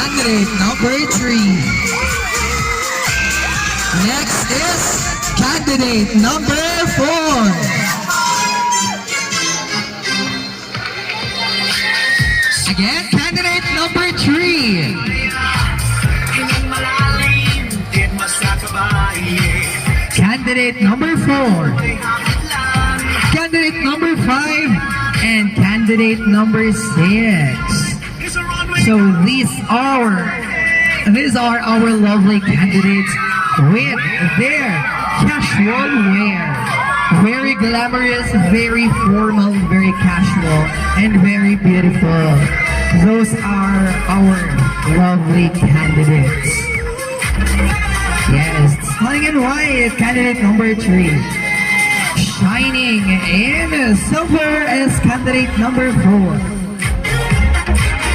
candidate number 3. Next is candidate number 4. Again, candidate number 3. Candidate number 4. Candidate number 5. And candidate number 6. So these are our lovely candidates with their casual wear. Very glamorous, very formal, very casual, and very beautiful. Those are our lovely candidates. Yes, stunning in white, candidate number 3. Shining in silver is candidate number 4.